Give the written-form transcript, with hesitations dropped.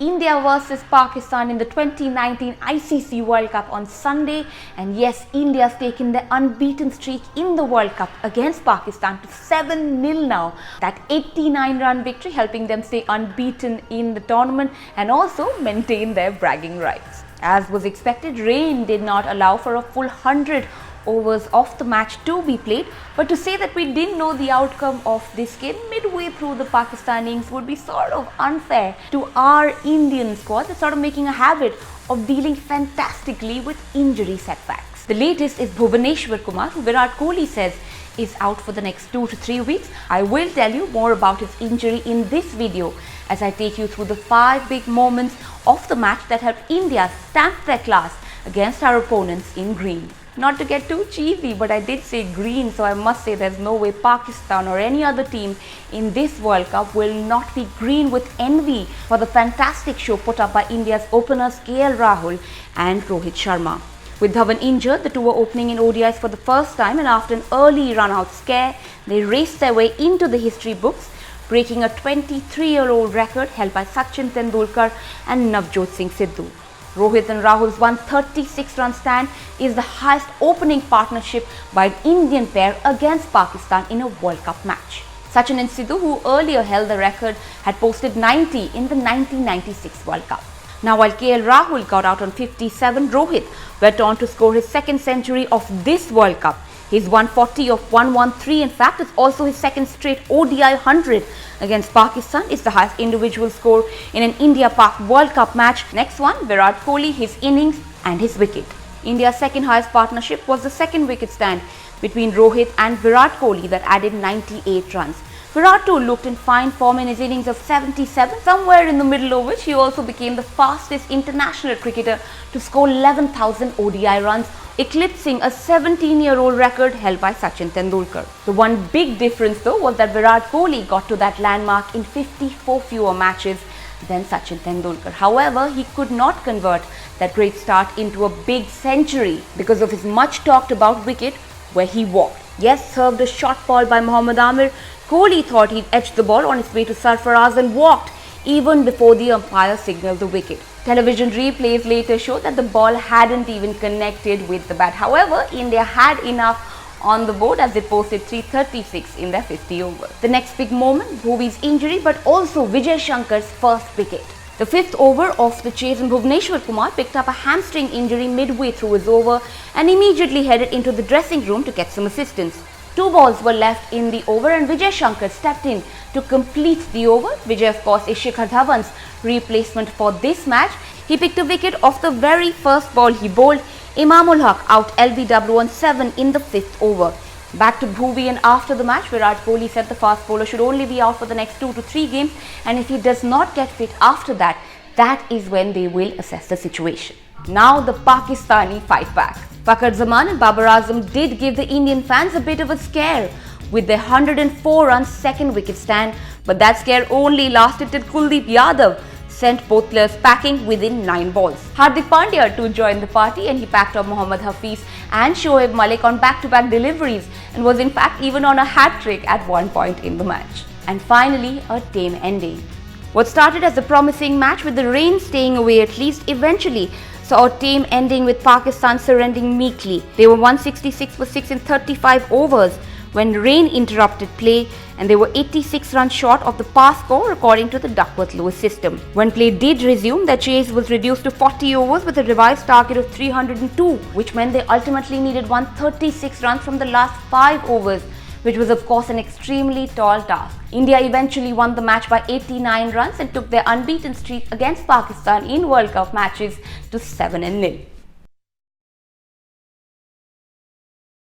India versus Pakistan in the 2019 ICC World Cup on Sunday, and yes, India's taken their unbeaten streak in the World Cup against Pakistan to 7-0 now. That 89-run victory helping them stay unbeaten in the tournament and also maintain their bragging rights. As was expected, rain did not allow for a full 100 overs of the match to be played, but to say that we didn't know the outcome of this game midway through the Pakistani innings would be sort of unfair to our Indian squad that's sort of making a habit of dealing fantastically with injury setbacks. The latest is Bhuvaneshwar Kumar, who Virat Kohli says is out for the next 2 to 3 weeks. I will tell you more about his injury in this video as I take you through the 5 big moments of the match that helped India stamp their class against our opponents in green. Not to get too cheesy, but I did say green, so I must say there's no way Pakistan or any other team in this World Cup will not be green with envy for the fantastic show put up by India's openers KL Rahul and Rohit Sharma. With Dhawan injured, the two were opening in ODIs for the first time, and after an early run-out scare, they raced their way into the history books, breaking a 23-year-old record held by Sachin Tendulkar and Navjot Singh Sidhu. Rohit and Rahul's 136-run stand is the highest opening partnership by an Indian pair against Pakistan in a World Cup match. Sachin and Sidhu, who earlier held the record, had posted 90 in the 1996 World Cup. Now, while KL Rahul got out on 57, Rohit went on to score his second century of this World Cup. His 140 of 113, in fact, is also his second straight ODI 100 against Pakistan. It's the highest individual score in an India-Pak World Cup match. Next one, Virat Kohli, his innings and his wicket. India's second highest partnership was the second wicket stand between Rohit and Virat Kohli that added 98 runs. Virat too looked in fine form in his innings of 77, somewhere in the middle of which he also became the fastest international cricketer to score 11,000 ODI runs, eclipsing a 17-year-old record held by Sachin Tendulkar. The one big difference though was that Virat Kohli got to that landmark in 54 fewer matches than Sachin Tendulkar. However, he could not convert that great start into a big century because of his much talked about wicket where he walked. Yes, served a short ball by Mohammad Amir, Kohli thought he'd edged the ball on his way to Sarfaraz and walked even before the umpire signaled the wicket. Television replays later showed that the ball hadn't even connected with the bat. However, India had enough on the board as they posted 336 in their 50 overs. The next big moment, Bhuvi's injury, but also Vijay Shankar's first wicket. The 5th over of the chase, and Bhuvaneshwar Kumar picked up a hamstring injury midway through his over and immediately headed into the dressing room to get some assistance. 2 balls were left in the over and Vijay Shankar stepped in to complete the over. Vijay, of course, is Shikhar Dhawan's replacement for this match. He picked a wicket off the very first ball he bowled. Imamul Haq out LBW on 7 in the 5th over. Back to Bhuvi, and after the match, Virat Kohli said the fast bowler should only be out for the next 2 to 3 games, and if he does not get fit after that, that is when they will assess the situation. Now the Pakistani fight back. Fakhar Zaman and Babar Azam did give the Indian fans a bit of a scare with their 104-run second wicket stand, but that scare only lasted till Kuldeep Yadav sent both players packing within 9 balls. Hardik Pandya too joined the party, and he packed up Mohammad Hafiz and Shoaib Malik on back-to-back deliveries and was in fact even on a hat-trick at one point in the match. And finally, a tame ending. What started as a promising match with the rain staying away at least eventually saw a tame ending with Pakistan surrendering meekly. They were 166 for 6 in 35 overs when rain interrupted play, and they were 86 runs short of the pass score according to the Duckworth-Lewis system. When play did resume, their chase was reduced to 40 overs with a revised target of 302, which meant they ultimately needed 136 runs from the last 5 overs, which was of course an extremely tall task. India eventually won the match by 89 runs and took their unbeaten streak against Pakistan in World Cup matches to 7-0.